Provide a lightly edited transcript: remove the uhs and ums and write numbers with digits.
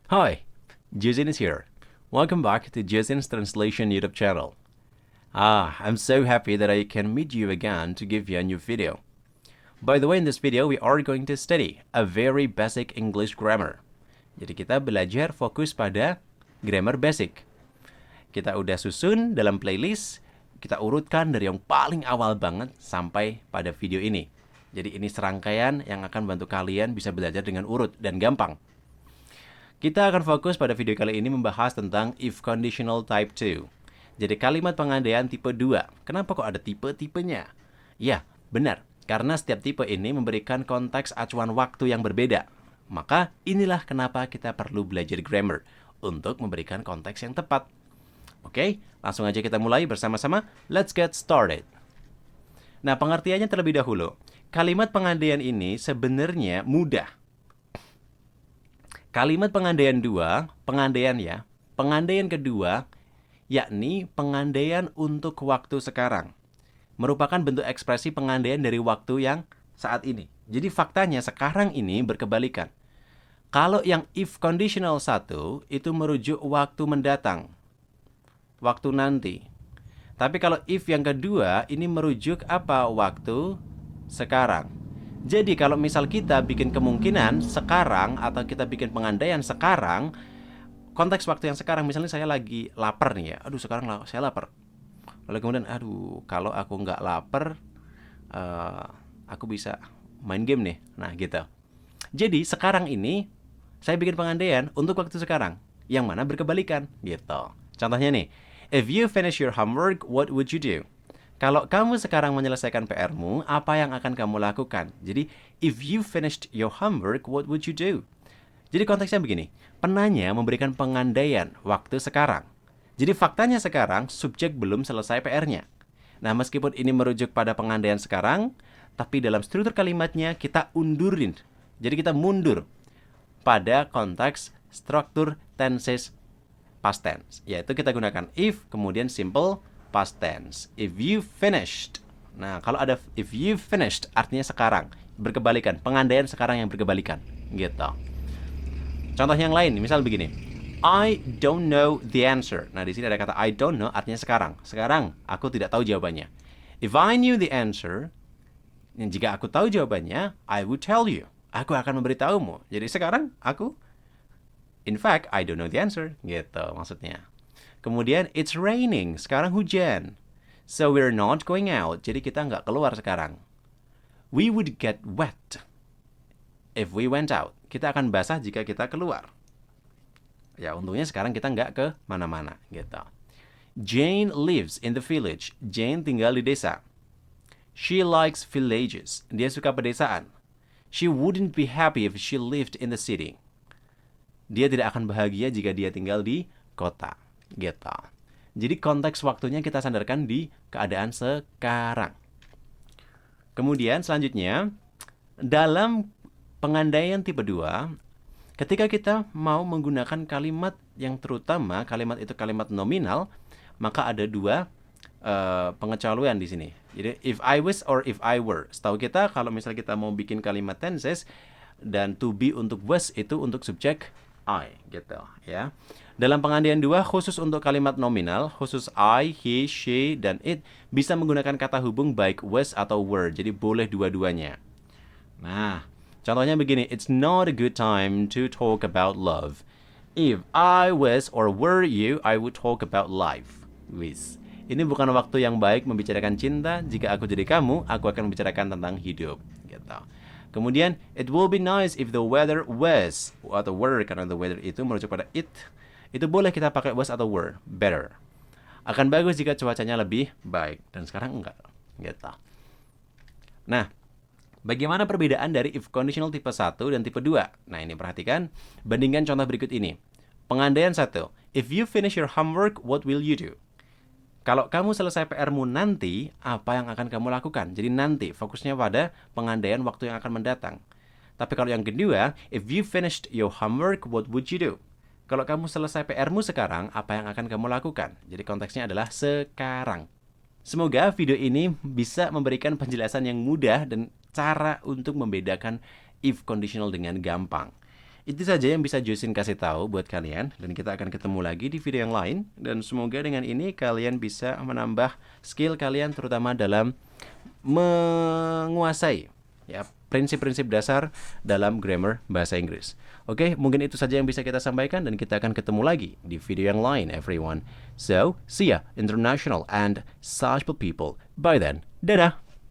Hi, Jason is here. Welcome back to Jason's Translation YouTube channel. I'm so happy that I can meet you again to give you a new video. By the way, in this video, we are going to study a very basic English grammar. Jadi kita belajar fokus pada grammar basic. Kita udah susun dalam playlist, kita urutkan dari yang paling awal banget sampai pada video ini. Jadi ini serangkaian yang akan bantu kalian bisa belajar dengan urut dan gampang. Kita akan fokus pada video kali ini membahas tentang if conditional type 2. Jadi kalimat pengandaian tipe 2. Kenapa kok ada tipe-tipenya? Ya, benar. Karena setiap tipe ini memberikan konteks acuan waktu yang berbeda. Maka inilah kenapa kita perlu belajar grammar untuk memberikan konteks yang tepat. Oke, langsung aja kita mulai bersama-sama. Let's get started. Nah, pengertiannya terlebih dahulu. Kalimat pengandaian ini sebenarnya mudah. Kalimat pengandaian kedua, yakni pengandaian untuk waktu sekarang, merupakan bentuk ekspresi pengandaian dari waktu yang saat ini. Jadi faktanya sekarang ini berkebalikan. Kalau yang if conditional 1 itu merujuk waktu mendatang, waktu nanti. Tapi kalau if yang kedua ini merujuk apa? Waktu sekarang. Jadi kalau misal kita bikin kemungkinan sekarang atau kita bikin pengandaian sekarang, konteks waktu yang sekarang, misalnya saya lagi lapar nih ya. Aduh, sekarang saya lapar. Lalu kemudian, aduh, kalau aku nggak lapar, aku bisa main game nih. Nah, gitu. Jadi sekarang ini saya bikin pengandaian untuk waktu sekarang, yang mana berkebalikan, gitu. Contohnya nih, if you finish your homework, what would you do? Kalau kamu sekarang menyelesaikan PR-mu, apa yang akan kamu lakukan? Jadi, if you finished your homework, what would you do? Jadi konteksnya begini, penanya memberikan pengandaian waktu sekarang. Jadi faktanya sekarang, subjek belum selesai PR-nya. Nah, meskipun ini merujuk pada pengandaian sekarang, tapi dalam struktur kalimatnya kita undurin. Jadi kita mundur pada konteks struktur tenses past tense. Yaitu kita gunakan if, kemudian simple past tense. If you finished. Nah, kalau ada if you finished artinya sekarang, berkebalikan, pengandaian sekarang yang berkebalikan, gitu. Contoh yang lain, misal begini. I don't know the answer. Nah, di sini ada kata I don't know artinya sekarang. Sekarang aku tidak tahu jawabannya. If I knew the answer, jika aku tahu jawabannya, I would tell you. Aku akan memberitahumu. Jadi sekarang aku in fact, I don't know the answer, gitu maksudnya. Kemudian, it's raining. Sekarang hujan. So, we're not going out. Jadi, kita nggak keluar sekarang. We would get wet if we went out. Kita akan basah jika kita keluar. Ya, untungnya sekarang kita nggak ke mana-mana. Gitu. Jane lives in the village. Jane tinggal di desa. She likes villages. Dia suka pedesaan. She wouldn't be happy if she lived in the city. Dia tidak akan bahagia jika dia tinggal di kota. Gitu. Jadi konteks waktunya kita sandarkan di keadaan sekarang. Kemudian selanjutnya, dalam pengandaian tipe 2, ketika kita mau menggunakan kalimat yang terutama, kalimat itu kalimat nominal, maka ada dua pengecualian di sini. Jadi if I was or if I were. Setahu kita kalau misalnya kita mau bikin kalimat tenses dan to be untuk was itu untuk subjek I, gitu ya. Dalam pengandaian 2, khusus untuk kalimat nominal, khusus I, he, she, dan it, bisa menggunakan kata hubung baik was atau were. Jadi boleh dua-duanya. Nah, contohnya begini. It's not a good time to talk about love. If I was or were you, I would talk about life. Wis. Ini bukan waktu yang baik membicarakan cinta. Jika aku jadi kamu, aku akan membicarakan tentang hidup. Gitu. Kemudian, it will be nice if the weather was, atau were, karena the weather itu merujuk pada it. Itu boleh kita pakai was atau were, better. Akan bagus jika cuacanya lebih baik. Dan sekarang enggak. Gitu. Nah, bagaimana perbedaan dari if conditional tipe 1 dan tipe 2? Nah, ini perhatikan. Bandingkan contoh berikut ini. Pengandaian 1. If you finish your homework, what will you do? Kalau kamu selesai PR-mu nanti, apa yang akan kamu lakukan? Jadi nanti, fokusnya pada pengandaian waktu yang akan mendatang. Tapi kalau yang kedua, if you finished your homework, what would you do? Kalau kamu selesai PR-mu sekarang, apa yang akan kamu lakukan? Jadi konteksnya adalah sekarang. Semoga video ini bisa memberikan penjelasan yang mudah dan cara untuk membedakan if conditional dengan gampang. Itu saja yang bisa Jusin kasih tahu buat kalian, dan kita akan ketemu lagi di video yang lain. Dan semoga dengan ini kalian bisa menambah skill kalian, terutama dalam menguasai ya prinsip-prinsip dasar dalam grammar bahasa Inggris. Oke, mungkin itu saja yang bisa kita sampaikan, dan kita akan ketemu lagi di video yang lain, everyone. So, see ya, international and sociable people. Bye then. Dadah!